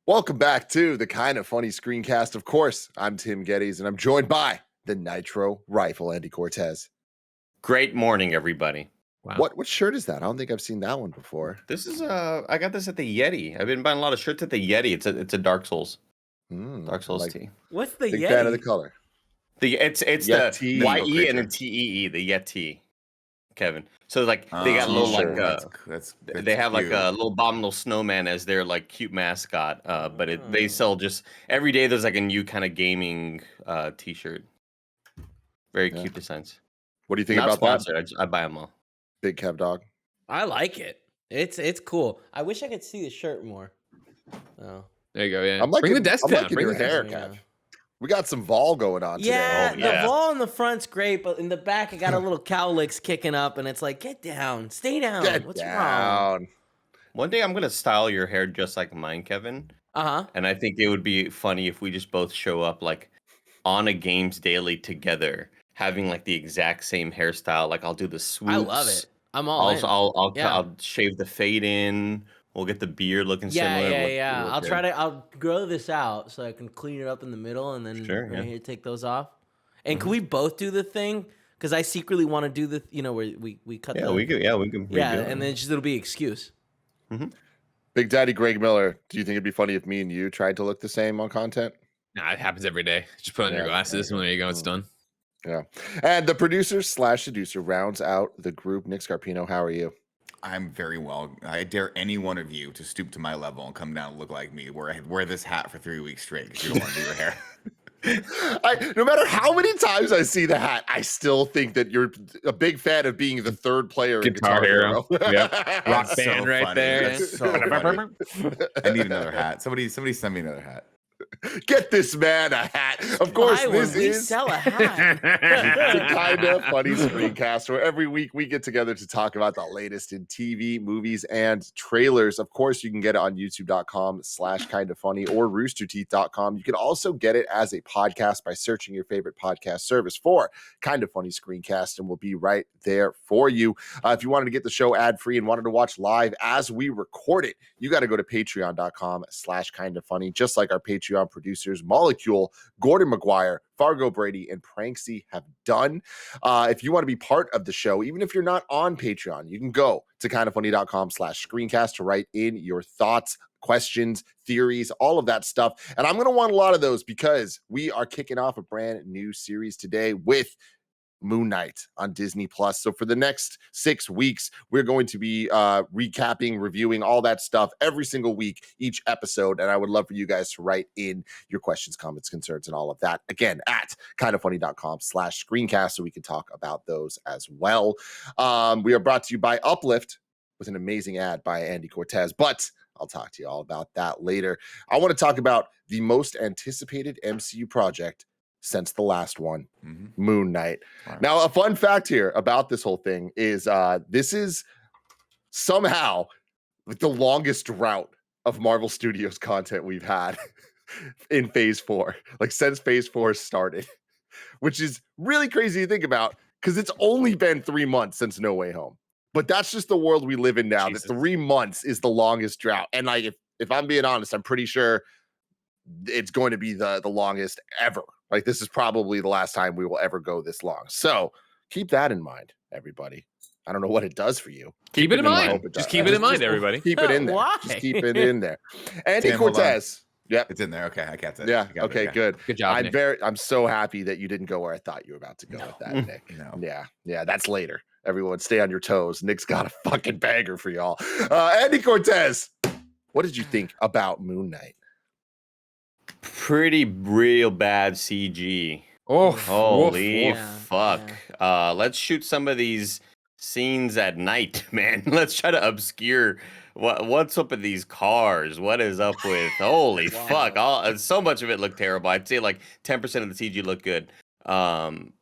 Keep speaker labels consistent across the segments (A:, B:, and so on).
A: Welcome back to the Kind of Funny Screencast. Of course, I'm Tim Geddes, and I'm joined by the Nitro Rifle, Andy Cortez.
B: Great morning, everybody.
A: Wow. What shirt is that? I don't think I've seen that one before.
B: This is I got this at the Yeti. I've been buying a lot of shirts at the Yeti. It's a Dark Souls. Dark Souls tee.
C: What's the
A: Big
C: Yeti?
A: fan of the color.
B: It's
A: Yeti.
B: the Y-E and a T-E-E, the Yeti. Kevin. So like they got a little
D: that's
B: they have
D: cute.
B: like a little abominable snowman as their like cute mascot. But they sell just every day. There's like a new kind of gaming T-shirt. Very cute designs.
A: What do you think
B: Not
A: about
B: sponsored.
A: that?
B: I buy them all.
A: Big Kev dog.
C: I like it. It's cool. I wish I could see the shirt more. Oh,
E: there you go. Yeah,
A: I'm liking,
E: bring the desk
A: I'm
E: down.
A: liking
E: Bring
A: your
E: the
A: hair,
E: desk
A: Kev. We got some vol going on
C: yeah,
A: today.
C: the vol in the front's great, but in the back I got a little cowlicks kicking up, and it's like, get down, stay down. What's wrong?
B: One day I'm gonna style your hair just like mine, Kevin. And I think it would be funny if we just both show up like on a Games Daily together, having like the exact same hairstyle. Like I'll do the swoops.
C: I love it. I'm all in.
B: I'll shave the fade in. We'll get the beard looking similar.
C: Yeah. I'll grow this out so I can clean it up in the middle, and then right here take those off. And can we both do the thing? Because I secretly want to do the, where we cut.
B: We can.
C: And then it'll be excuse.
A: Big Daddy Greg Miller. Do you think it'd be funny if me and you tried to look the same on content?
E: Nah, it happens every day. Just put on your glasses, and there you go. It's done.
A: Yeah. And the producer/seducer rounds out the group. Nick Scarpino, how are you?
D: I'm very well. I dare any one of you to stoop to my level and come down and look like me. Wear this hat for 3 weeks straight because you don't want to do your hair.
A: No matter how many times I see the hat, I still think that you're a big fan of being the third player in Guitar Hero.
E: Yep. Rock band right
D: funny.
E: there.
D: That's so funny. I need another hat. Somebody send me another hat.
A: Get this man a hat. Of course,
C: we sell a hat.
A: It's a Kind of Funny screencast where every week we get together to talk about the latest in TV, movies, and trailers. Of course, you can get it on youtube.com/kindoffunny or roosterteeth.com. You can also get it as a podcast by searching your favorite podcast service for Kind of Funny screencast, and we'll be right there for you. If you wanted to get the show ad-free and wanted to watch live as we record it, you got to go to patreon.com/kindoffunny, just like our Patreon producers Molecule, Gordon McGuire, Fargo Brady, and Pranksy have done. If you want to be part of the show, even if you're not on Patreon, you can go to kindoffunny.com/screencast to write in your thoughts, questions, theories, all of that stuff. And I'm going to want a lot of those because we are kicking off a brand new series today with Moon Knight on Disney Plus. So for the next 6 weeks, we're going to be recapping, reviewing all that stuff every single week, each episode. And I would love for you guys to write in your questions, comments, concerns, and all of that again at kindoffunny.com/screencast so we can talk about those as well. We are brought to you by Uplift with an amazing ad by Andy Cortez, but I'll talk to you all about that later. I want to talk about the most anticipated MCU project since the last one, Moon Knight. Wow. Now, a fun fact here about this whole thing is this is somehow the longest drought of Marvel Studios content we've had in Phase 4, like since Phase 4 started, which is really crazy to think about because it's only been 3 months since No Way Home. But that's just the world we live in now. That 3 months is the longest drought. And like, if I'm being honest, I'm pretty sure it's going to be the longest ever. Like, this is probably the last time we will ever go this long. So keep that in mind, everybody. I don't know what it does for you.
E: Keep it in mind. Just keep it in mind, everybody.
A: Keep it in there.
C: Why?
A: Just keep it in there. Andy
D: Sam,
A: Cortez. Yep.
D: It's in there. Okay, I got it.
A: Yeah. Okay, good.
E: Good job, Nick.
A: I'm so happy that you didn't go where I thought you were about to go with that, Nick.
D: No.
A: Yeah, that's later. Everyone stay on your toes. Nick's got a fucking banger for y'all. Andy Cortez, what did you think about Moon Knight?
B: Pretty real bad CG.
E: Oh,
B: holy fuck. Yeah. Let's shoot some of these scenes at night, man. Let's try to obscure what's up with these cars. What is up with holy fuck. So much of it looked terrible. I'd say like 10% of the CG looked good. But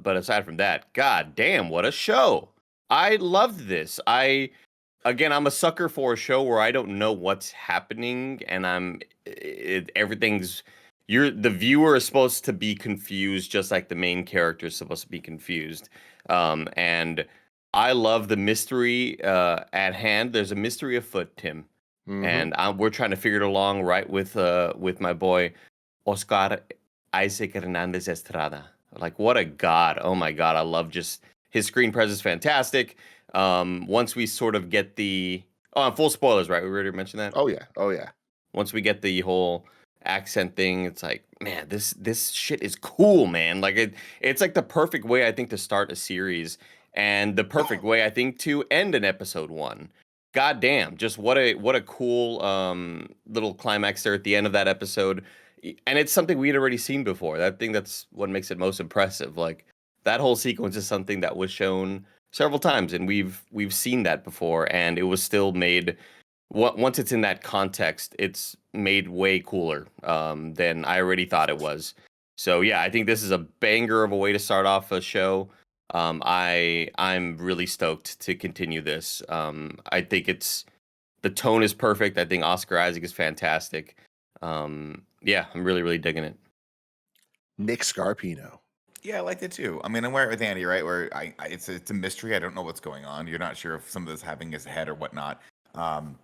B: aside from that, god damn, what a show. I loved this. Again, I'm a sucker for a show where I don't know what's happening, and the viewer is supposed to be confused, just like the main character is supposed to be confused. And I love the mystery at hand. There's a mystery afoot, Tim. and we're trying to figure it along right with my boy Oscar Isaac Hernandez Estrada. Like, what a god! Oh my god, I love just his screen presence. Fantastic. Once we sort of get the full spoilers, right? We already mentioned that.
A: Oh yeah.
B: Once we get the whole accent thing, it's like, man, this shit is cool, man. Like it's like the perfect way, I think, to start a series, and the perfect way, I think, to end an episode 1. God damn, just what a cool little climax there at the end of that episode. And it's something we had already seen before. I think that's what makes it most impressive. Like, that whole sequence is something that was shown several times, and we've seen that before, and it was still made. Once it's in that context, it's made way cooler than I already thought it was. So yeah, I think this is a banger of a way to start off a show. I'm really stoked to continue this. I think the tone is perfect. I think Oscar Isaac is fantastic. Yeah, I'm really digging it.
A: Nick Scarpino.
D: Yeah, I liked it too. I mean, I'm with Andy, right? Where it's a mystery. I don't know what's going on. You're not sure if some of this happening his head or whatnot. And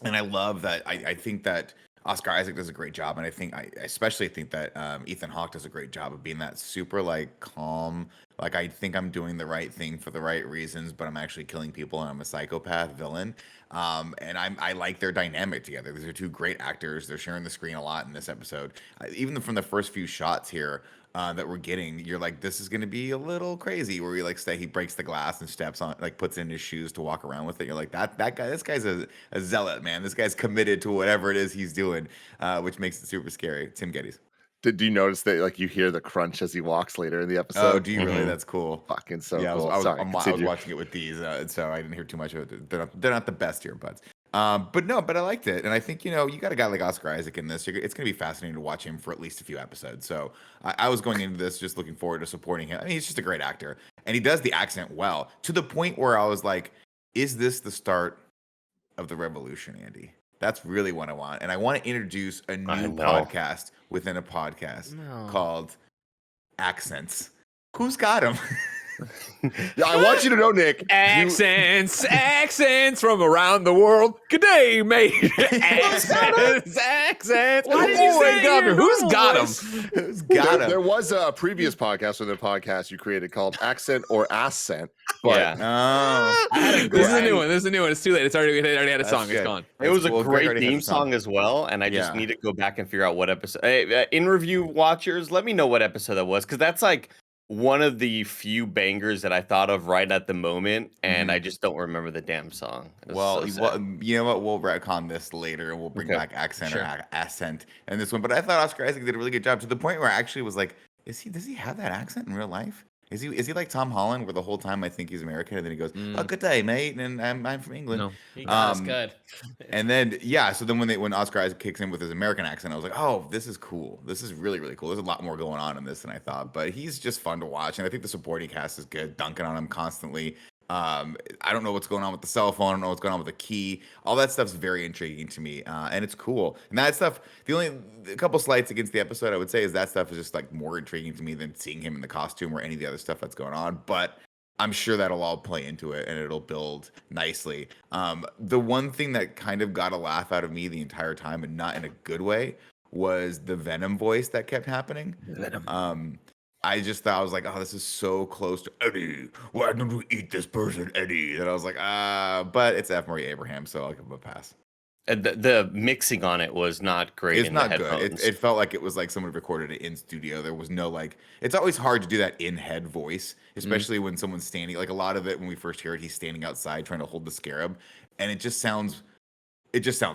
D: I love that. I think that Oscar Isaac does a great job, and I especially think that Ethan Hawke does a great job of being that super like calm. Like, I think I'm doing the right thing for the right reasons, but I'm actually killing people, and I'm a psychopath villain. And I like their dynamic together. These are two great actors. They're sharing the screen a lot in this episode. Even from the first few shots here that we're getting, you're like, this is going to be a little crazy. Where he breaks the glass and steps on, like, puts it in his shoes to walk around with it. You're like, this guy's a zealot, man. This guy's committed to whatever it is he's doing, which makes it super scary. Tim Geddes.
A: Did you notice that, like, you hear the crunch as he walks later in the episode?
D: Oh, do you really? That's cool.
A: Fucking so
D: yeah,
A: cool.
D: I was
A: Sorry,
D: watching it with these, so I didn't hear too much of it. They're not the best earbuds. But I liked it, and I think, you got a guy like Oscar Isaac in this. It's going to be fascinating to watch him for at least a few episodes. So I was going into this just looking forward to supporting him. I mean, he's just a great actor, and he does the accent well, to the point where I was like, is this the start of the revolution, Andy? That's really what I want. And I want to introduce a new podcast within a podcast called Accents. Who's got them?
A: Yeah, I want you to know, Nick.
E: Accents from around the world. Good day, mate. Accents.
C: Why did you say it?
E: Who's got them?
D: Who's got them?
A: There was a previous podcast within a podcast you created called Accent or Accent. But
E: This is a new one. It's too late. It already had a song. It's gone.
B: It was a great theme song as well, and I just need to go back and figure out what episode. Hey, in review watchers, let me know what episode that was, because that's like one of the few bangers that I thought of right at the moment, and I just don't remember the damn song.
D: Well, you know what? We'll retcon this later, and we'll bring back Accent or Accent in this one. But I thought Oscar Isaac did a really good job, to the point where I actually was like, does he have that accent in real life? Is he like Tom Holland, where the whole time I think he's American, and then he goes, "Oh, good day, mate," and I'm from England.
E: No,
C: that's good.
D: And then so then when Oscar Isaac kicks in with his American accent, I was like, oh, this is cool. This is really, really cool. There's a lot more going on in this than I thought, but he's just fun to watch, and I think the supporting cast is good, dunking on him constantly. I don't know what's going on with the cell phone. I don't know what's going on with the key. All that stuff's very intriguing to me, and it's cool. And that stuff, a couple slights against the episode, I would say, is that stuff is just like more intriguing to me than seeing him in the costume or any of the other stuff that's going on. But I'm sure that'll all play into it, and it'll build nicely. The one thing that kind of got a laugh out of me the entire time, and not in a good way, was the Venom voice that kept happening. Venom. I just thought, I was like, oh, this is so close to Eddie. Why don't we eat this person, Eddie? And I was like, but it's F. Murray Abraham, so I'll give him a pass.
B: The mixing on it was not great.
D: It's not good. It felt like it was like someone recorded it in studio. There was no it's always hard to do that in-head voice, especially when someone's standing. Like, a lot of it, when we first hear it, he's standing outside trying to hold the scarab, and it just sounds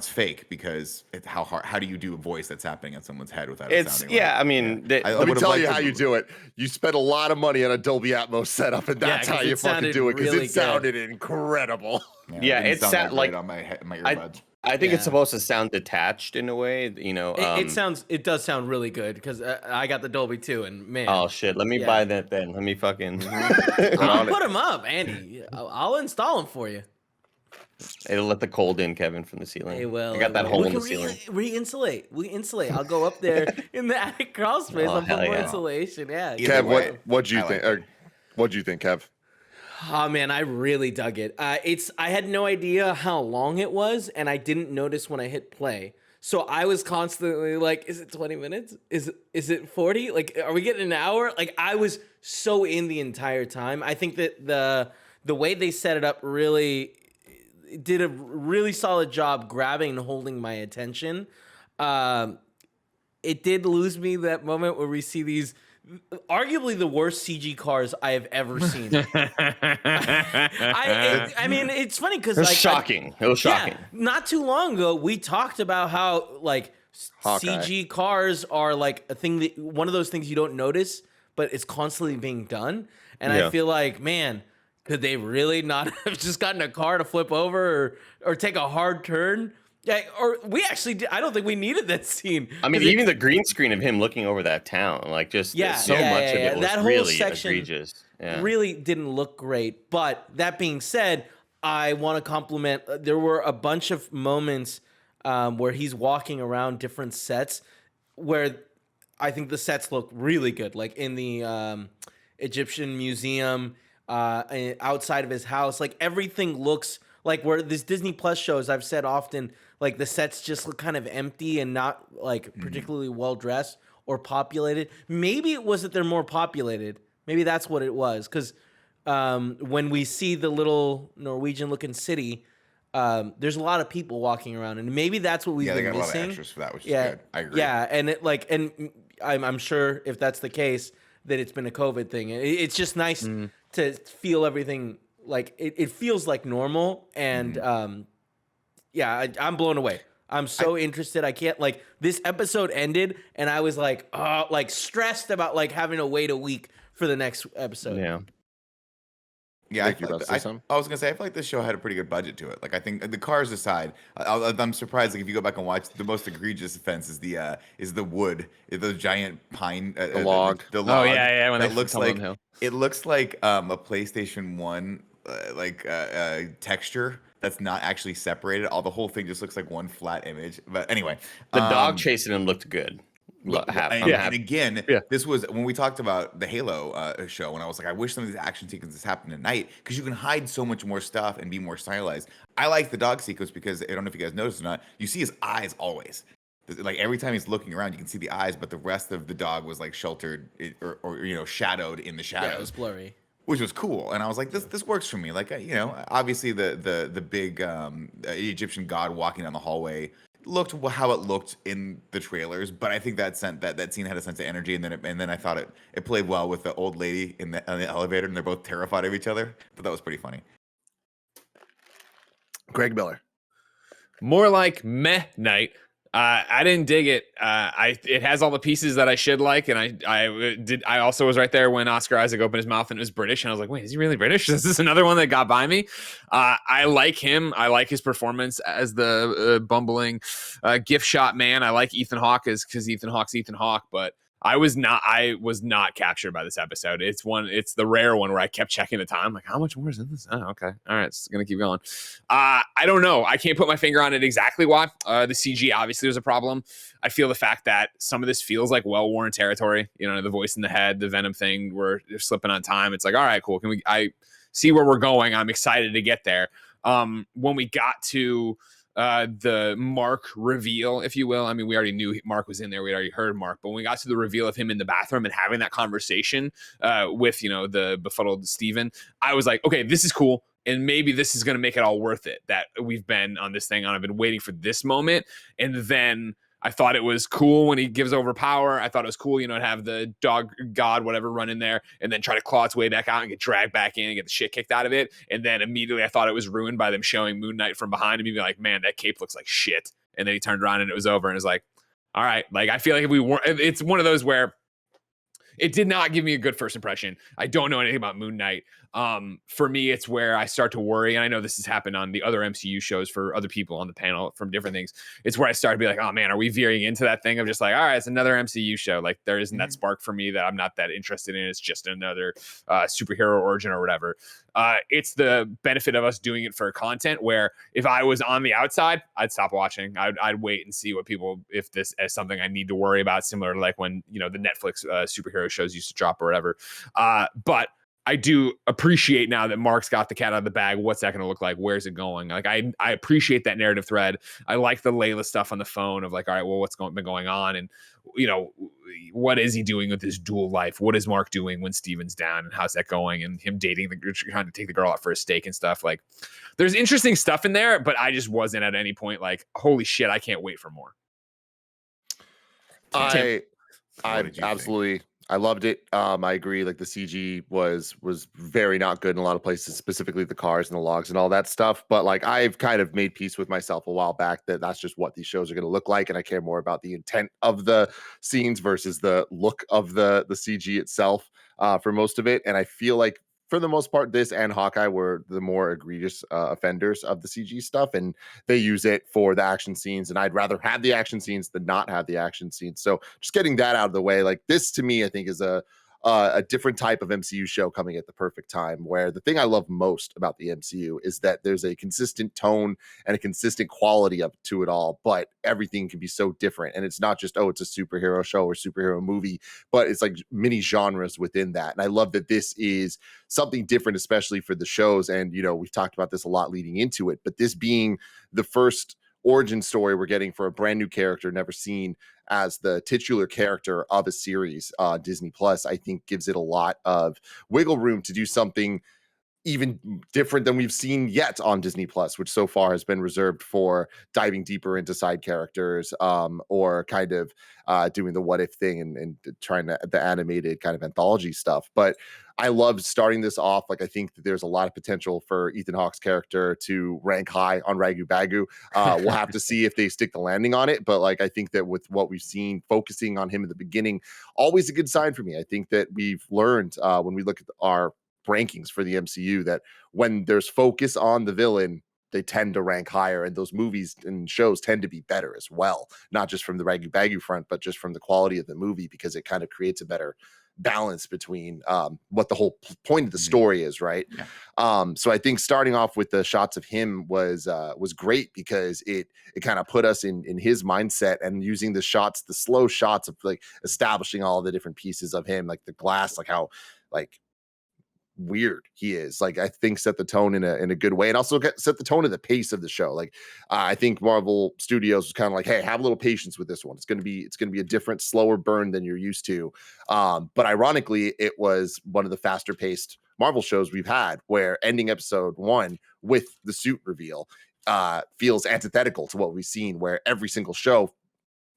D: fake, because how do you do a voice that's happening in someone's head without it sounding
A: let me tell you how you do it. You spend a lot of money on a Dolby Atmos setup, and that's how you fucking do it, because it sounded incredible.
B: It sounded like
D: on my earbuds.
B: I think it's supposed to sound detached in a way,
C: It does sound really good, because I got the Dolby too, and man.
B: Oh shit! Let me buy that then. Let me fucking.
C: I'll put them up, Andy. I'll install them for you.
B: It'll let the cold in, Kevin, from the ceiling.
C: Hey, well,
B: I got that hole in the ceiling.
C: Re-insulate. We insulate. I'll go up there in the attic crawl space. I'll put more insulation. Yeah.
A: Kev, what'd you think? What'd you think, Kev?
C: Oh man, I really dug it. I had no idea how long it was, and I didn't notice when I hit play. So I was constantly like, "Is it 20 minutes? Is it 40? Like, are we getting an hour?" Like, I was so in the entire time. I think that the way they set it up really did a really solid job grabbing and holding my attention. It did lose me that moment where we see these arguably the worst CG cars I have ever seen. I mean, it's funny because
B: it was shocking. It was shocking.
C: Yeah, not too long ago, we talked about how like
A: Hawkeye.
C: CG cars are like a thing that one of those things you don't notice, but it's constantly being done. And I feel like, man, could they really not have just gotten a car to flip over or take a hard turn? Yeah, or we actually did. I don't think we needed that scene.
B: I mean, even the green screen of him looking over that town, like just so much of it was
C: that whole
B: really
C: section
B: egregious. Yeah.
C: Really didn't look great. But that being said, I want to compliment. There were a bunch of moments where he's walking around different sets where I think the sets look really good, like in the Egyptian museum, outside of his house. Like everything looks like where this Disney Plus shows, I've said often, like the sets just look kind of empty and not like particularly well dressed or populated. Maybe it was that they're more populated. Maybe that's what it was. Because when we see the little Norwegian looking city, there's a lot of people walking around, and maybe that's what we've been missing. Yeah, they got a lot of
D: extras for that, which is good. I agree.
C: Yeah, and I'm sure if that's the case, that it's been a COVID thing. It's just nice to feel everything like it feels like normal, and I'm blown away. I'm so interested. I can't like this episode ended, and I was like stressed about like having to wait a week for the next episode.
B: Yeah.
D: Yeah, I was gonna say I feel like this show had a pretty good budget to it. Like I think the cars aside, I'm surprised. Like if you go back and watch, the most egregious offense is the wood, the giant pine,
A: the log.
D: The log.
E: Oh yeah. When
D: it looks like a PlayStation 1 texture that's not actually separated. The whole thing just looks like one flat image. But anyway,
B: the dog chasing him looked good.
D: And again, this was when we talked about the Halo show, and I was like, I wish some of these action sequences happened at night because you can hide so much more stuff and be more stylized. I like the dog sequence because I don't know if you guys noticed or not, you see his eyes always. Like every time he's looking around, you can see the eyes, but the rest of the dog was like sheltered or shadowed in the shadows.
C: Yeah, it was blurry.
D: Which was cool, and I was like, "This works for me." Like, obviously the big Egyptian god walking down the hallway looked how it looked in the trailers, but I think that scene had a sense of energy, and then I thought it played well with the old lady in the elevator, and they're both terrified of each other. But that was pretty funny.
A: Greg Miller,
E: more like meh night. I didn't dig it. It has all the pieces that I should like, and I also was right there when Oscar Isaac opened his mouth and it was British, and I was like, wait, is he really British? Is this another one that got by me? I like him. I like his performance as the bumbling gift shop man. I like Ethan Hawke because Ethan Hawke's Ethan Hawke, but I was not captured by this episode. It's the rare one where I kept checking the time. Like, how much more is in this? Oh, okay. All right. It's going to keep going. I don't know. I can't put my finger on it exactly why. The CG obviously was a problem. I feel the fact that some of this feels like well-worn territory, the voice in the head, the Venom thing, where they're slipping on time. It's like, all right, cool. I see where we're going. I'm excited to get there. When we got to the Mark reveal, if you will. I mean, we already knew Mark was in there. We already heard Mark. But when we got to the reveal of him in the bathroom and having that conversation with, the befuddled Steven, I was like, okay, this is cool. And maybe this is going to make it all worth it that we've been on this thing. And I've been waiting for this moment. And then I thought it was cool when he gives over power. I thought it was cool, to have the dog god, whatever, run in there and then try to claw its way back out and get dragged back in and get the shit kicked out of it. And then immediately I thought it was ruined by them showing Moon Knight from behind and me being like, man, that cape looks like shit. And then he turned around and it was over and it was like, all right. Like, I feel like it's one of those where it did not give me a good first impression. I don't know anything about Moon Knight. For me, it's where I start to worry. And I know this has happened on the other MCU shows for other people on the panel from different things. It's where I start to be like, oh man, are we veering into that thing of just like, all right, it's another MCU show. Like there isn't that spark for me that I'm not that interested in. It's just another superhero origin or whatever. It's the benefit of us doing it for content where if I was on the outside, I'd stop watching. I'd wait and see what people, if this is something I need to worry about, similar to like when, the Netflix superhero shows used to drop or whatever. But I do appreciate now that Mark's got the cat out of the bag. What's that going to look like? Where's it going? Like, I appreciate that narrative thread. I like the Layla stuff on the phone of like, all right, well, what's been going on? And, you know, what is he doing with his dual life? What is Mark doing when Steven's down, and how's that going? And him dating trying to take the girl out for a steak and stuff. Like, there's interesting stuff in there, but I just wasn't at any point like, holy shit, I can't wait for more.
A: I
D: What did you
A: absolutely, I loved it. I agree. Like the CG was very not good in a lot of places, specifically the cars and the logs and all that stuff. But like I've kind of made peace with myself a while back that that's just what these shows are going to look like, and I care more about the intent of the scenes versus the look of the CG itself for most of it. And I feel like for the most part, this and Hawkeye were the more egregious offenders of the CG stuff, and they use it for the action scenes. And I'd rather have the action scenes than not have the action scenes. So just getting that out of the way, like this to me, I think is a different type of MCU show coming at the perfect time, where the thing I love most about the MCU is that there's a consistent tone and a consistent quality up to it all, but everything can be so different. And it's not just, oh, it's a superhero show or superhero movie, but it's like mini genres within that. And I love that this is something different, especially for the shows. And, you know, we've talked about this a lot leading into it, but this being the first origin story we're getting for a brand new character never seen as the titular character of a series, Disney Plus, I think gives it a lot of wiggle room to do something even different than we've seen yet on Disney Plus, which so far has been reserved for diving deeper into side characters, or kind of doing the what if thing and trying to the animated kind of anthology stuff. But I love starting this off. Like, I think that there's a lot of potential for Ethan Hawke's character to rank high on Ragu Bagu. We'll have to see if they stick the landing on it. But like, I think that with what we've seen, focusing on him at the beginning, always a good sign for me. I think that we've learned when we look at our rankings for the MCU that when there's focus on the villain, they tend to rank higher, and those movies and shows tend to be better as well, not just from the Ragu Bagu front, but just from the quality of the movie, because it kind of creates a better balance between what the whole point of the story is, right?
D: Yeah.
A: So I think starting off with the shots of him was great, because it kind of put us in his mindset, and using the shots, the slow shots of like establishing all the different pieces of him, like the glass, like how like weird he is, like I think set the tone in a good way, and also set the tone of the pace of the show. Like I think Marvel Studios was kind of like, hey, have a little patience with this one. It's gonna be a different, slower burn than you're used to. But ironically, it was one of the faster paced Marvel shows we've had, where ending episode 1 with the suit reveal feels antithetical to what we've seen, where every single show,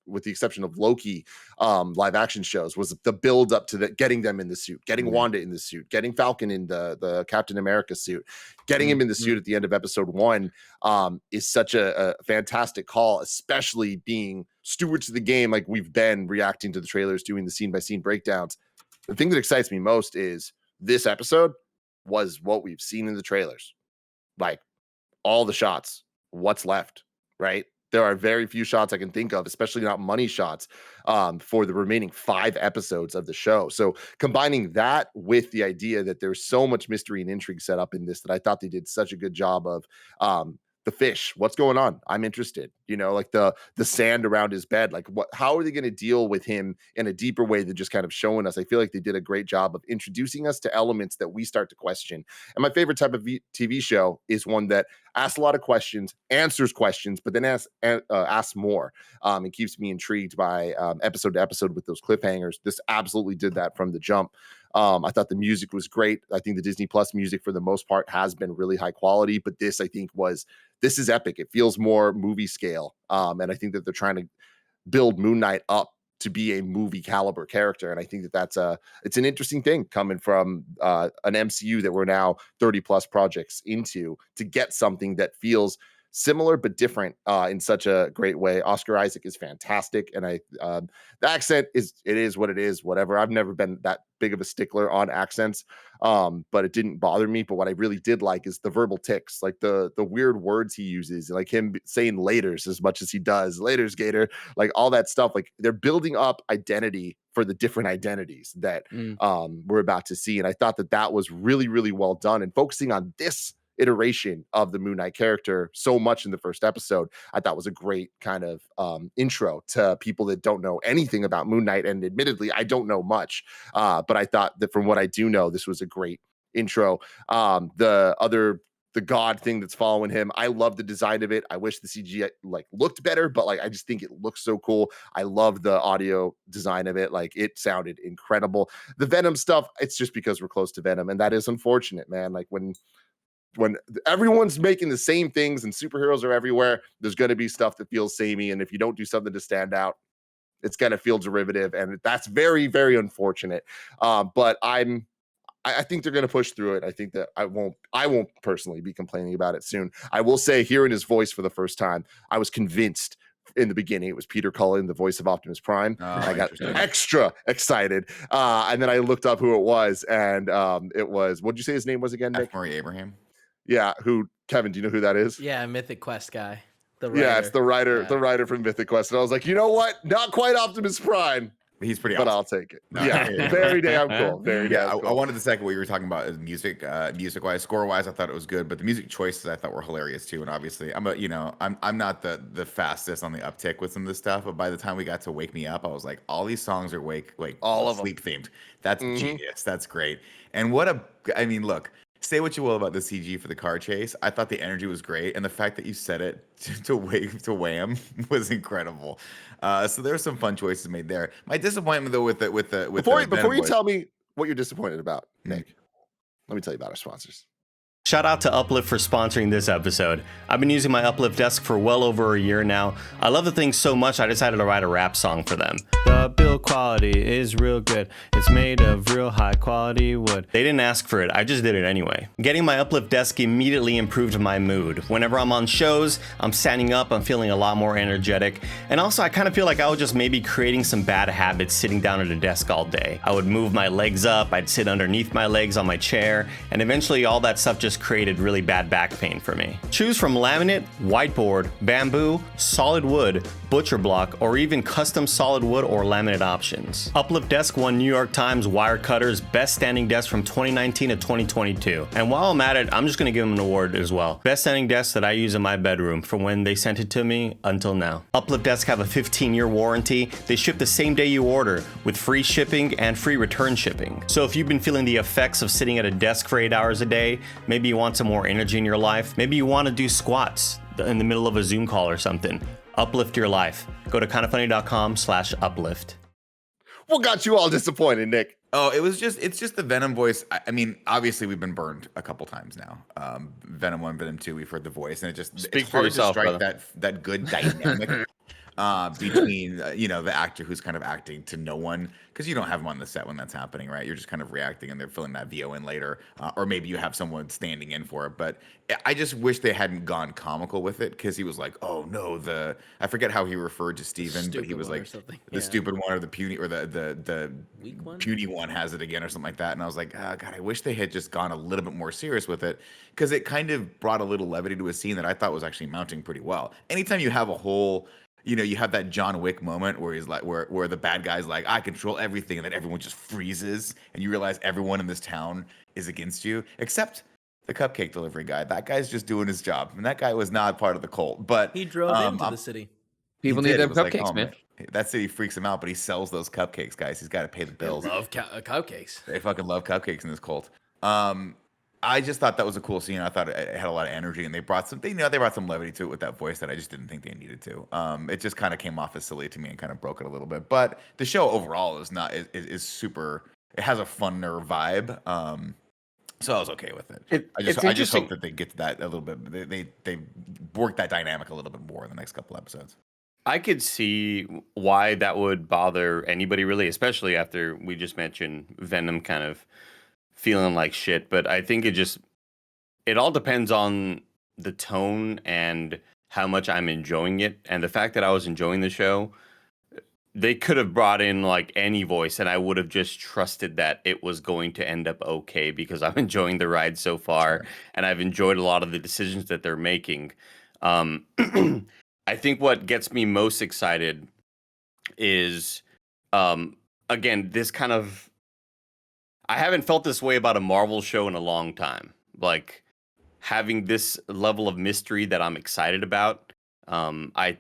A: with the exception of Loki, live action shows, was the build up to getting them in the suit, getting Wanda in the suit, getting Falcon in the Captain America suit, getting him in the suit at the end of episode 1 is such a fantastic call, especially being stewards of the game. Like we've been reacting to the trailers, doing the scene by scene breakdowns. The thing that excites me most is this episode was what we've seen in the trailers, like all the shots, what's left, right? There are very few shots I can think of, especially not money shots, for the remaining 5 episodes of the show. So combining that with the idea that there's so much mystery and intrigue set up in this, that I thought they did such a good job of the fish. What's going on? I'm interested. You know, like the sand around his bed. Like how are they going to deal with him in a deeper way than just kind of showing us? I feel like they did a great job of introducing us to elements that we start to question. And my favorite type of TV show is one that asks a lot of questions, answers questions, but then asks more, and keeps me intrigued by episode to episode with those cliffhangers. This absolutely did that from the jump. I thought the music was great. I think the Disney Plus music for the most part has been really high quality, but this I think this is epic. It feels more movie scale. And I think that they're trying to build Moon Knight up to be a movie caliber character. And I think that it's an interesting thing coming from an MCU that we're now 30 plus projects into, to get something that feels similar but different in such a great way. Oscar Isaac is fantastic, and the accent is what it is. Whatever. I've never been that big of a stickler on accents, but it didn't bother me. But what I really did like is the verbal tics, like the weird words he uses, like him saying "laters" as much as he does, "laters, Gator," like all that stuff. Like they're building up identity for the different identities that we're about to see, and I thought that was really, really well done, and focusing on this iteration of the Moon Knight character so much in the first episode, I thought was a great kind of intro to people that don't know anything about Moon Knight. And admittedly, I don't know much, but I thought that from what I do know, this was a great intro. The god thing that's following him. I love the design of it. I wish the CG like looked better, but like I just think it looks so cool. I love the audio design of it. Like it sounded incredible. The Venom stuff, it's just because we're close to Venom, and that is unfortunate, man. Like when everyone's making the same things and superheroes are everywhere, there's going to be stuff that feels samey, and if you don't do something to stand out, it's going to feel derivative, and that's very, very unfortunate. But I think they're going to push through it. I think that I won't personally be complaining about it soon. I will say, hearing his voice for the first time, I was convinced in the beginning it was Peter Cullen, the voice of Optimus Prime. I got extra excited, and then I looked up who it was, and it was, what'd you say his name was again, Nick?
D: F. Murray Abraham.
A: Yeah, who? Kevin, do you know who that is?
C: Yeah, Mythic Quest guy.
A: Yeah, it's the writer, the writer from Mythic Quest. And I was like, you know what? Not quite Optimus Prime.
D: He's pretty
A: but
D: awesome.
A: I'll take it. Yeah, very damn cool. Very damn cool.
D: I wanted to second what you were talking about is music wise, score wise. I thought it was good, but the music choices I thought were hilarious too. And obviously, I'm not the fastest on the uptick with some of this stuff, but by the time we got to Wake Me Up, I was like, all these songs are all of sleep themed. That's genius. That's great. And look. Say what you will about the CG for the car chase. I thought the energy was great, and the fact that you set it to Wham was incredible. So there were some fun choices made there. My disappointment though with
A: before you tell me what you're disappointed about, Nick, let me tell you about our sponsors.
B: Shout out to Uplift for sponsoring this episode. I've been using my Uplift desk for well over a year now. I love the thing so much I decided to write a rap song for them. The build quality is real good. It's made of real high quality wood. They didn't ask for it, I just did it anyway. Getting my Uplift desk immediately improved my mood. Whenever I'm on shows, I'm standing up, I'm feeling a lot more energetic. And also I kind of feel like I was just maybe creating some bad habits sitting down at a desk all day. I would move my legs up, I'd sit underneath my legs on my chair, and eventually all that stuff just created really bad back pain for me. Choose from laminate, whiteboard, bamboo, solid wood, butcher block, or even custom solid wood or laminate options. Uplift Desk won New York Times Wirecutter's Best Standing Desk from 2019 to 2022. And while I'm at it, I'm just gonna give them an award as well. Best standing desk that I use in my bedroom from when they sent it to me until now. Uplift Desk have a 15-year warranty. They ship the same day you order with free shipping and free return shipping. So if you've been feeling the effects of sitting at a desk for 8 hours a day, maybe you want some more energy in your life, maybe you want to do squats in the middle of a Zoom call or something, uplift your life. Go to kindafunny.com/uplift.
A: What got you all disappointed, Nick?
D: Oh, it's just the Venom voice. I mean, obviously we've been burned a couple times now. Venom 1, Venom 2, we've heard the voice, and
B: Speak for yourself,
D: to strike
B: brother.
D: that good dynamic between the actor who's kind of acting to no one, because you don't have him on the set when that's happening, right? You're just kind of reacting, and they're filling that VO in later, or maybe you have someone standing in for it. But I just wish they hadn't gone comical with it, because he was like, "Oh no, I forget how he referred to Steven, but he was like the stupid one or the puny or the
C: Weak one?
D: puny one has it again or something like that." And I was like, oh, God, I wish they had just gone a little bit more serious with it, because it kind of brought a little levity to a scene that I thought was actually mounting pretty well. Anytime you have a whole you have that John Wick moment where he's like, where the bad guy's like, I control everything, and then everyone just freezes, and you realize everyone in this town is against you, except the cupcake delivery guy. That guy's just doing his job, and that guy was not part of the cult. But
C: He drove into the city.
E: People need them cupcakes, man.
D: That city freaks him out, but he sells those cupcakes, guys. He's got to pay the bills.
C: They love cupcakes.
D: They fucking love cupcakes in this cult. I just thought that was a cool scene. I thought it had a lot of energy, and they brought some levity to it with that voice that I just didn't think they needed to. It just kind of came off as silly to me and kind of broke it a little bit. But the show overall is super. It has a funner vibe. So I was okay with it. I just hope that they get to that a little bit. They work that dynamic a little bit more in the next couple episodes.
B: I could see why that would bother anybody, really, especially after we just mentioned Venom kind of feeling like shit. But I think it all depends on the tone and how much I'm enjoying it. And the fact that I was enjoying the show, they could have brought in like any voice, and I would have just trusted that it was going to end up okay, because I'm enjoying the ride so far, and I've enjoyed a lot of the decisions that they're making. I think what gets me most excited is, again, this kind of, I haven't felt this way about a Marvel show in a long time. Like having this level of mystery that I'm excited about. I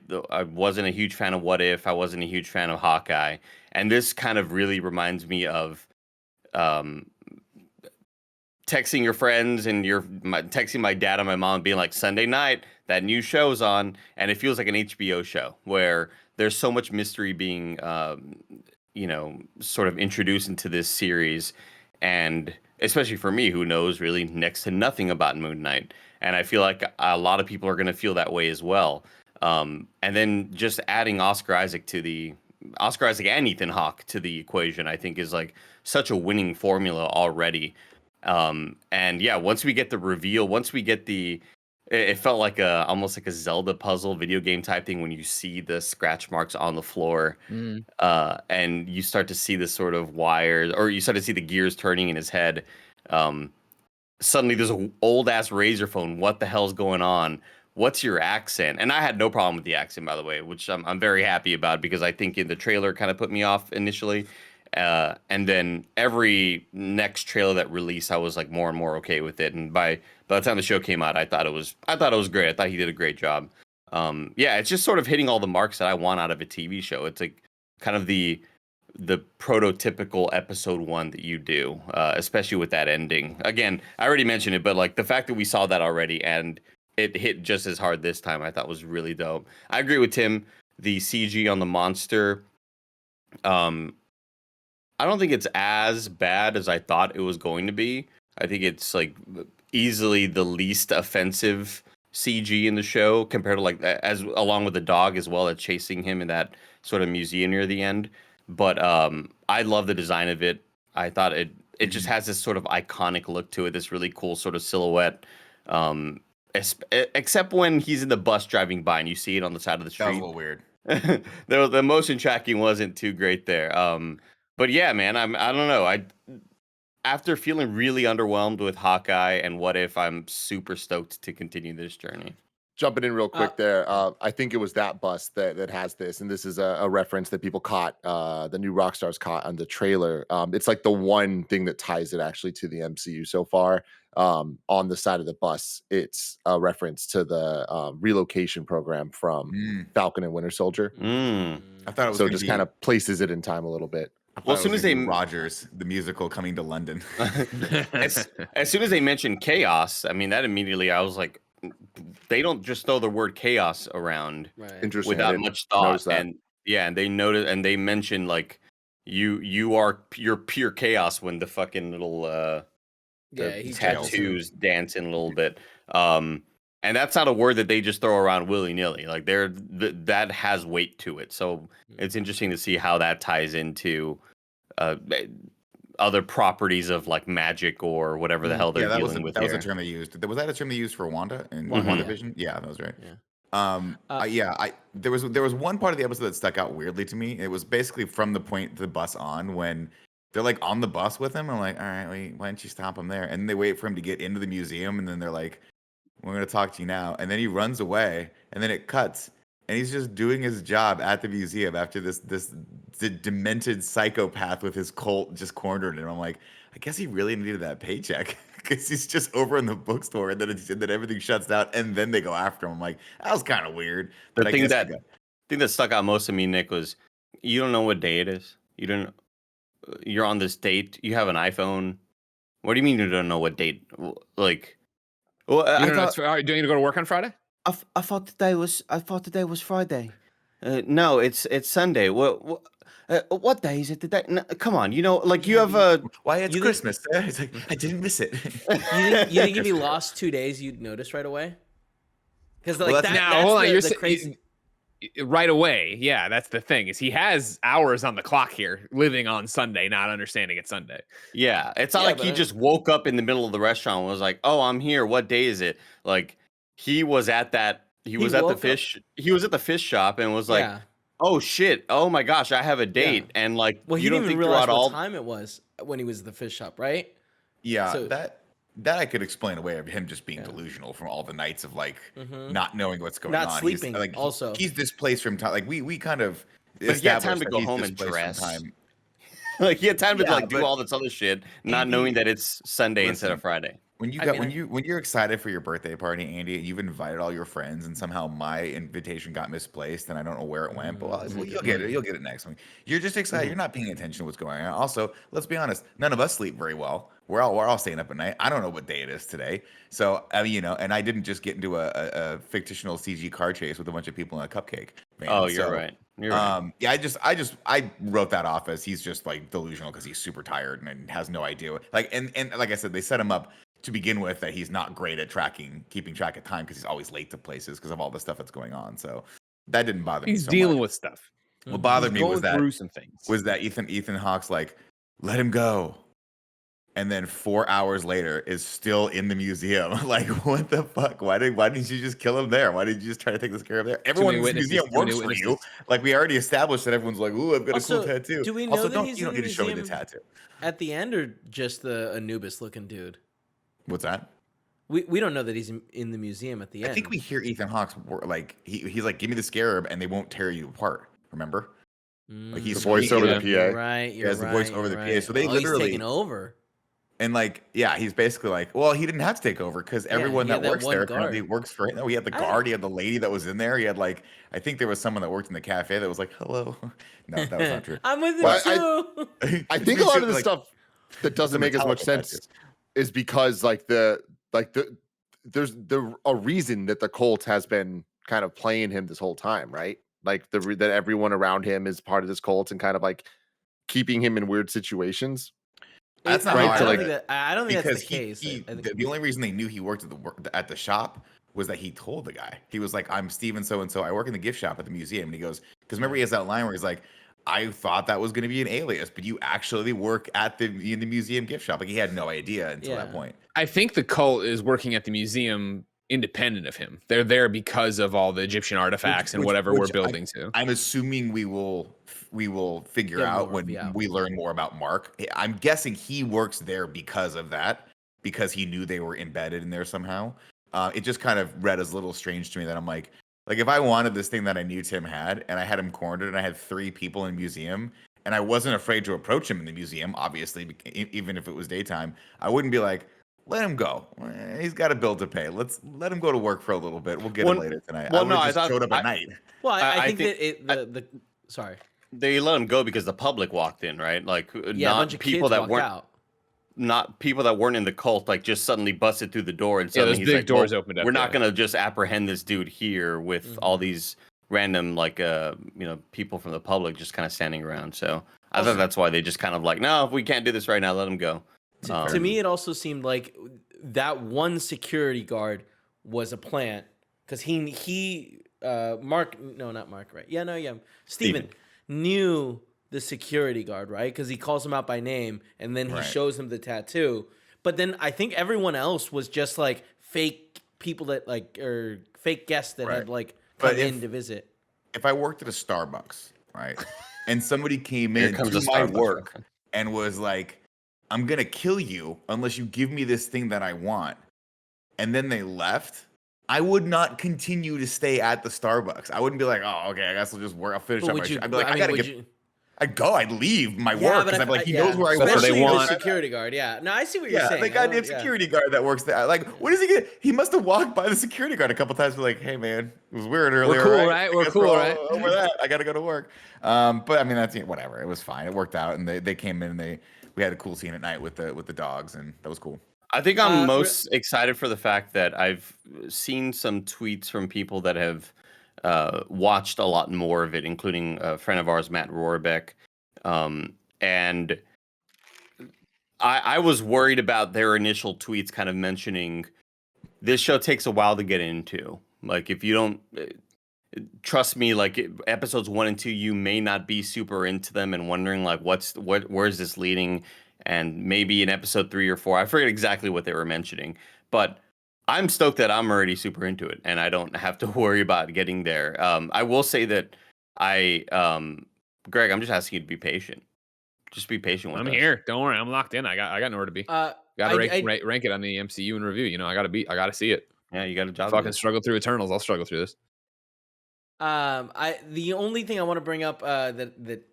B: wasn't a huge fan of What If. I wasn't a huge fan of Hawkeye. And this kind of really reminds me of texting your friends and texting my dad and my mom being like, Sunday night, that new show's on. And it feels like an HBO show where there's so much mystery being, sort of introduced into this series. And especially for me, who knows really next to nothing about Moon Knight. And I feel like a lot of people are going to feel that way as well. And then just adding Oscar Isaac and Ethan Hawke to the equation, I think is like such a winning formula already. And yeah, once we get the reveal, it felt like almost like a Zelda puzzle video game type thing when you see the scratch marks on the floor, and you start to see this sort of wires, or you start to see the gears turning in his head. Suddenly there's an old ass razor phone. What the hell's going on? What's your accent? And I had no problem with the accent, by the way, which I'm very happy about, because I think in the trailer kind of put me off initially. And then every next trailer that released, I was like more and more okay with it. And by the time the show came out, I thought it was great. I thought he did a great job. Yeah, it's just sort of hitting all the marks that I want out of a TV show. It's like kind of the prototypical episode 1 that you do, especially with that ending. Again, I already mentioned it, but like the fact that we saw that already and it hit just as hard this time, I thought was really dope. I agree with Tim. The CG on the monster, I don't think it's as bad as I thought it was going to be. I think it's like easily the least offensive CG in the show compared to like along with the dog as well, that's chasing him in that sort of museum near the end. But I love the design of it. I thought it just has this sort of iconic look to it, this really cool sort of silhouette. Except when he's in the bus driving by and you see it on the side of the street.
D: That was a little weird.
B: The motion tracking wasn't too great there. But yeah, man, I don't know. After feeling really underwhelmed with Hawkeye and What If, I'm super stoked to continue this journey.
A: Jumping in real quick there, I think it was that bus that has this, and this is a reference that people caught, the new Rockstars caught on the trailer. It's like the one thing that ties it actually to the MCU so far. On the side of the bus, it's a reference to the relocation program from Falcon and Winter Soldier.
D: I thought it was
A: so it just kind of places it in time a little bit.
B: Well, as soon as
D: Rogers, the musical coming to London.
B: as soon as they mentioned chaos, I mean, that immediately I was like, they don't just throw the word chaos around without much thought. And yeah, and they noted and they mentioned like you're pure chaos when the fucking little tattoos dancing a little bit. And that's not a word that they just throw around willy-nilly. Like that has weight to it. So it's interesting to see how that ties into other properties of like magic or whatever the hell they're dealing with.
D: That was a term they used. Was that a term they used for Wanda in WandaVision? Yeah, that was right. Yeah. There was one part of the episode that stuck out weirdly to me. It was basically from the point the bus on when they're like on the bus with him. I'm like, all right, why don't you stop him there? And they wait for him to get into the museum, and then they're like, we're going to talk to you now. And then he runs away, and then it cuts. And he's just doing his job at the museum after this demented psychopath with his cult just cornered him. I'm like, I guess he really needed that paycheck because he's just over in the bookstore, and then everything shuts down, and then they go after him. I'm like, that was kind of weird.
B: The thing that stuck out most to me, Nick, was you don't know what day it is. You're on this date. You have an iPhone. What do you mean you don't know what date? Like, well,
E: are you going to go to work on Friday?
B: I thought today was Friday. No, it's Sunday. What day is it today? No, come on, like you have a
D: why it's Christmas. It's like I didn't miss it.
C: you think if he lost 2 days, you'd notice right away? Because like
E: hold on, you're
C: crazy.
E: Right away. Yeah, that's the thing is he has hours on the clock here, living on Sunday, not understanding it's Sunday.
B: Yeah, it's not like he just woke up in the middle of the restaurant and was like, "Oh, I'm here. What day is it?" Like he was at that. He was at the fish shop and was like, "Oh shit! Oh my gosh! I have a date." Yeah. And like,
C: well, you don't even realize what time it was when he was at the fish shop, right?
D: Yeah, so, that I could explain away of him just being delusional from all the nights of like not knowing what's going on,
C: not sleeping.
D: He's displaced from time. Like we kind of.
B: But he had time to go home and dress. Like he had time to like do all this other shit, not knowing that it's Sunday instead of Friday.
D: When you're excited for your birthday party, Andy, and you've invited all your friends, and somehow my invitation got misplaced, and I don't know where it went. But well, you'll get it. You'll get it next week. You're just excited. You're not paying attention to what's going on. Also, let's be honest. None of us sleep very well. We're all staying up at night. I don't know what day it is today. So I mean, and I didn't just get into a fictional CG car chase with a bunch of people in a cupcake van.
B: Oh, you're right. You're right.
D: Yeah, I wrote that off as he's just like delusional because he's super tired and has no idea. Like and like I said, they set him up to begin with that he's not great at keeping track of time because he's always late to places because of all the stuff that's going on. So that didn't bother me.
E: He's
D: so
E: dealing
D: much.
E: with stuff.
D: What bothered me was
E: through some things.
D: Ethan Hawke's like, let him go. And then 4 hours later is still in the museum. Like, what the fuck? Why didn't you just kill him there? Why didn't you just try to take this care of there? Everyone in the museum works for you. Like, we already established that everyone's like, ooh, I've got a cool tattoo.
C: Do we know that
D: you don't need to show me the tattoo
C: at the end, or just the Anubis looking dude?
D: What's that?
C: We don't know that he's in the museum at the end.
D: I think we hear Ethan Hawke's like he's like, give me the scarab, and they won't tear you apart. Remember? Like he's
A: the voice over the PA.
C: Right.
D: He has the voice over the PA. So they literally
C: he's taking over.
D: And like, yeah, he's basically like, well, he didn't have to take over because everyone that works there apparently works for him. No, he had the guard, he had the lady that was in there. He had like, I think there was someone that worked in the cafe that was like, hello. No, that was not true.
C: I'm with you too.
A: I think a lot of the stuff that doesn't make as much sense is because there's a reason that the cult has been kind of playing him this whole time, right? Like that everyone around him is part of this cult and kind of like keeping him in weird situations.
D: That's not
C: right.
D: I
C: don't think that's the case.
D: The only reason they knew he worked at the shop was that he told the guy. He was like, I'm Steven so and so. I work in the gift shop at the museum. And he goes, because remember he has that line where he's like, I thought that was going to be an alias, but you actually work in the museum gift shop. Like he had no idea until that point.
E: I think the cult is working at the museum independent of him. They're there because of all the Egyptian artifacts and whatever we're building to.
D: I'm assuming we will figure out when we learn more about Mark. I'm guessing he works there because of that, because he knew they were embedded in there somehow. It just kind of read as a little strange to me that I'm like if I wanted this thing that I knew Tim had and I had him cornered and I had 3 people in the museum and I wasn't afraid to approach him in the museum, obviously, even if it was daytime, I wouldn't be like, let him go. He's got a bill to pay. Let him go to work for a little bit. We'll get him later tonight.
B: Well,
D: I just showed up at night.
C: Well, I think that sorry.
B: They let him go because the public walked in, right? Like,
C: a
B: not
C: bunch of
B: people
C: kids
B: that weren't
C: out.
B: Not people that weren't in the cult, like just suddenly busted through the door and suddenly
E: those
B: he's
E: big
B: like,
E: doors opened up.
B: We're not gonna just apprehend this dude here with all these random people from the public just kind of standing around. So I thought that's why they just kind of like, no, we can't do this right now. Let him go.
C: To me, it also seemed like that one security guard was a plant because Steven knew the security guard, right? Because he calls him out by name and then he shows him the tattoo. But then I think everyone else was just like fake people or fake guests that had come in to visit.
D: If I worked at a Starbucks, right, and somebody came in
B: to my work
D: and was like, I'm going to kill you unless you give me this thing that I want, and then they left, I would not continue to stay at the Starbucks. I wouldn't be like, oh, okay, I guess I'll just work. I'll finish up my shift. I'd be like, I'd leave my work because I'm like, he knows where I work.
C: Especially the security guard. Yeah. No, I see what you're saying.
D: The goddamn security guard that works there. Like, what does he get? He must have walked by the security guard a couple times. Be like, hey man, it was weird earlier.
E: We're cool, right? We're cool, right?
D: Over that, I gotta go to work. But I mean, that's whatever. It was fine. It worked out, and they came in and we had a cool scene at night with the dogs, and that was cool.
B: I think I'm most excited for the fact that I've seen some tweets from people that have watched a lot more of it, including a friend of ours, Matt Rohrbeck. And I was worried about their initial tweets kind of mentioning this show takes a while to get into. Like, if you don't trust me, like episodes 1 and 2, you may not be super into them and wondering like, where is this leading? And maybe in episode 3 or 4, I forget exactly what they were mentioning, but I'm stoked that I'm already super into it and I don't have to worry about getting there. I will say that Greg, I'm just asking you to be patient. Just be patient with us.
E: I'm here. Don't worry. I'm locked in. I got nowhere to be. Gotta rank it on the MCU and review. I gotta see it.
B: Yeah, you got a job.
E: Fucking struggle through Eternals. I'll struggle through this.
C: The only thing I want to bring up that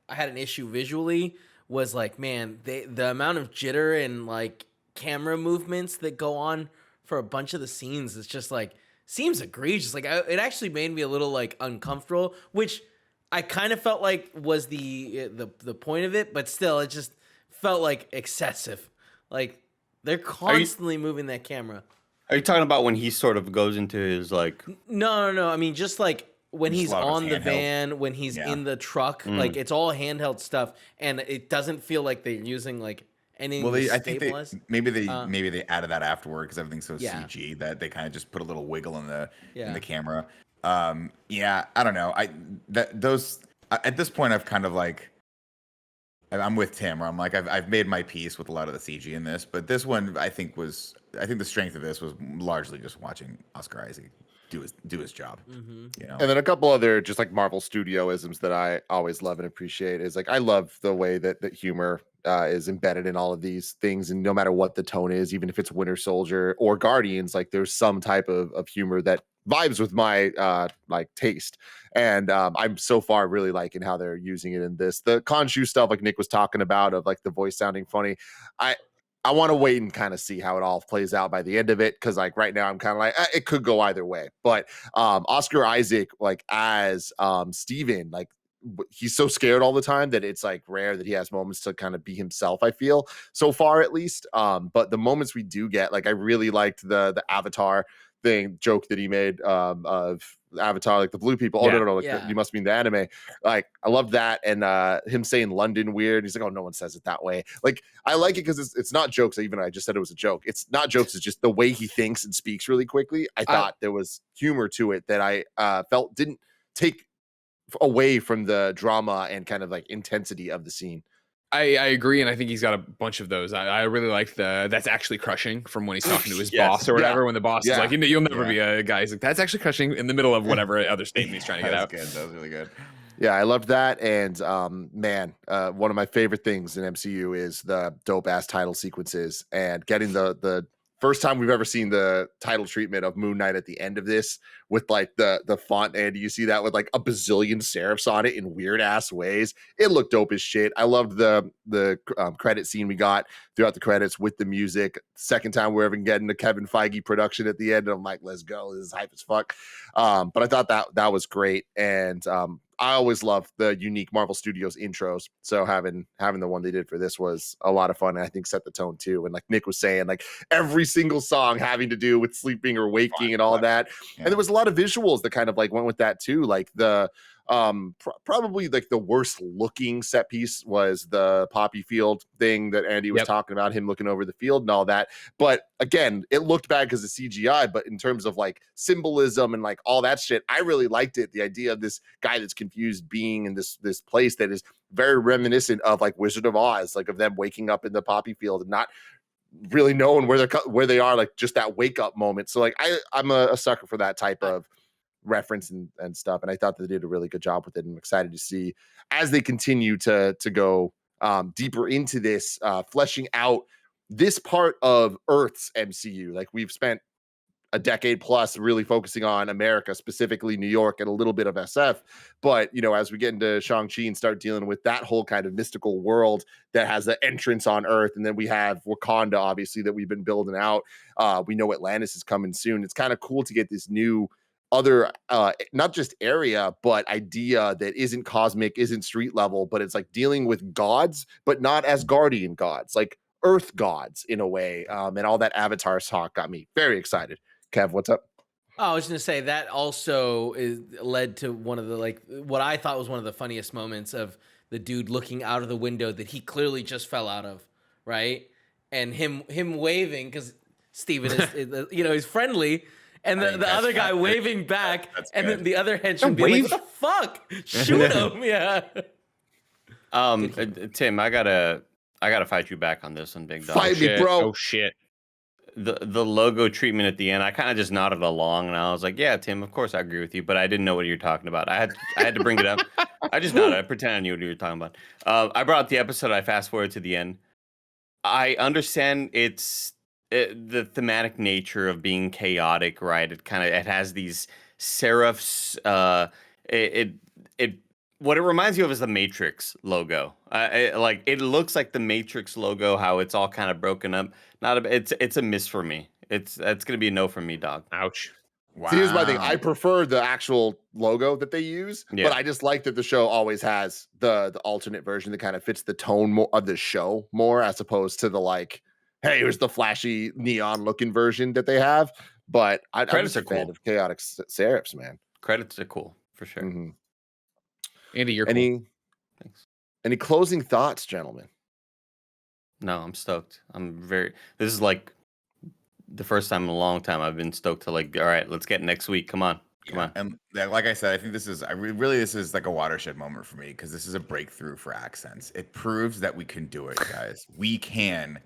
C: I had an issue visually was like, man, the amount of jitter and like camera movements that go on for a bunch of the scenes, it's just like seems egregious. Like it actually made me a little like uncomfortable, which I kind of felt like was the point of it, but still, it just felt like excessive. Like they're constantly moving that camera.
B: Are you talking about when he sort of goes into his like?
C: No. I mean, just like when
D: Just
C: he's
D: a lot of
C: on the
D: it's handheld.
C: van, when he's
D: Yeah.
C: in the truck, like it's all handheld stuff, and it doesn't feel like they're using like anything
D: Well,
C: to
D: I think
C: stabilize.
D: maybe they added that afterward because everything's so
C: Yeah.
D: CG that they kind of just put a little wiggle in the
C: Yeah.
D: camera. Yeah, I don't know. At this point I've kind of like I'm with Tim where I'm like I've made my peace with a lot of the CG in this, but this one I think the strength of this was largely just watching Oscar Isaac do his job. You know.
A: And then a couple other just like Marvel Studio-isms that I always love and appreciate is like I love the way that humor is embedded in all of these things, and no matter what the tone is, even if it's Winter Soldier or Guardians, like there's some type of humor that vibes with my like taste. And I'm so far really liking how they're using it in this. The Khonshu stuff, like Nick was talking about, of like the voice sounding funny. I want to wait and kind of see how it all plays out by the end of it, because like right now I'm kind of like it could go either way. But Oscar Isaac, like as Steven, like he's so scared all the time that it's like rare that he has moments to kind of be himself, I feel, so far at least. But the moments we do get, like I really liked the Avatar thing joke that he made of Avatar, like the blue people. Oh,
E: Yeah.
A: no, like
C: Yeah.
A: you must mean the anime. Like I love that. And him saying London weird. He's like, oh, no one says it that way. Like I like it because it's not jokes. Even I just said it was a joke. It's not jokes. It's just the way he thinks and speaks really quickly. I thought there was humor to it that I felt didn't take away from the drama and kind of like intensity of the scene.
E: I agree, and I think he's got a bunch of those. I really like that's actually crushing from when he's talking to his
B: Yes.
E: boss or whatever. When the boss is like, you'll never be a guy. He's like, that's actually crushing in the middle of whatever other statement he's trying to get out.
D: Good. That was really good.
A: Yeah, I loved that. And man, one of my favorite things in MCU is the dope ass title sequences, and getting the first time we've ever seen the title treatment of Moon Knight at the end of this with like the font, and you see that with like a bazillion serifs on it in weird ass ways. It looked dope as shit. I loved the credit scene we got throughout the credits with the music. Second time we're ever getting the Kevin Feige production at the end, and I'm like, let's go, this is hype as fuck. But I thought that was great. And I always love the unique Marvel Studios intros. So having the one they did for this was a lot of fun, and I think set the tone too. And like Nick was saying, like every single song having to do with sleeping or waking and all that.
D: Yeah.
A: And there was a lot of visuals that kind of like went with that too. Like the probably like the worst looking set piece was the poppy field thing that Andy was talking about, him looking over the field and all that. But again, it looked bad because of CGI, but in terms of like symbolism and like all that shit, I really liked it. The idea of this guy that's confused being in this place that is very reminiscent of like Wizard of Oz, like of them waking up in the poppy field and not really knowing where they are, like just that wake up moment. So like I'm a sucker for that type of reference and stuff, and I thought they did a really good job with it. I'm excited to see as they continue to go deeper into this, fleshing out this part of Earth's MCU. Like we've spent a decade plus really focusing on America, specifically New York, and a little bit of SF. But, you know, as we get into Shang-Chi and start dealing with that whole kind of mystical world that has the entrance on Earth, and then we have Wakanda, obviously, that we've been building out. We know Atlantis is coming soon. It's kind of cool to get this new other not just area but idea that isn't cosmic, isn't street level, but it's like dealing with gods, but not as guardian gods, like earth gods in a way. And all that Avatar talk got me very excited. Kev, what's up?
C: Oh, I was going to say that also led to one of the like what I thought was one of the funniest moments of the dude looking out of the window that he clearly just fell out of, right? And him waving because Steven is he's friendly. And the other guy waving back, and then the other henchman being like, "What the fuck? Shoot him!" Yeah.
B: Tim, I gotta fight you back on this one, big dog.
A: Fight me, bro.
E: Oh shit.
B: The logo treatment at the end, I kind of just nodded along, and I was like, "Yeah, Tim, of course I agree with you," but I didn't know what you were talking about. I had to bring it up. I just nodded. I pretended I knew what you were talking about. I brought up the episode. I fast forward to the end. I understand the thematic nature of being chaotic, right? It has these serifs. It What it reminds you of is the Matrix logo. Like it looks like the Matrix logo, how it's all kind of broken up. It's a miss for me. It's gonna be a no from me, dog.
E: Ouch.
D: Wow.
A: See, here's my thing. I prefer the actual logo that they use,
B: Yeah.
A: but I just like that the show always has the alternate version that kind of fits the tone more of the show more, as opposed to the like, hey, here's the flashy neon looking version that they have. But I'm
B: Credits
A: just a
B: are
A: fan
B: cool.
A: of chaotic serifs, man.
B: Credits are cool for sure.
A: Mhm.
E: Andy, you're cool.
B: Thanks.
A: Any closing thoughts, gentlemen?
B: No, I'm stoked. This is like the first time in a long time I've been stoked to like, all right, let's get next week. Come on.
D: And like I said, I think this is this is like a watershed moment for me because this is a breakthrough for accents. It proves that we can do it, guys. We can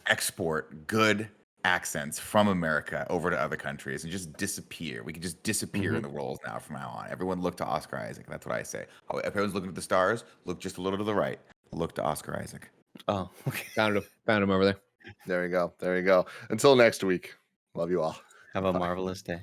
D: export good accents from America over to other countries and just disappear. We can just disappear in the roles now from now on. Everyone look to Oscar Isaac. That's what I say. Oh, if everyone's looking at the stars, look just a little to the right. Look to Oscar Isaac.
B: Oh, okay.
E: Found him over there.
A: There you go. There you go. Until next week. Love you all.
B: Have a marvelous day.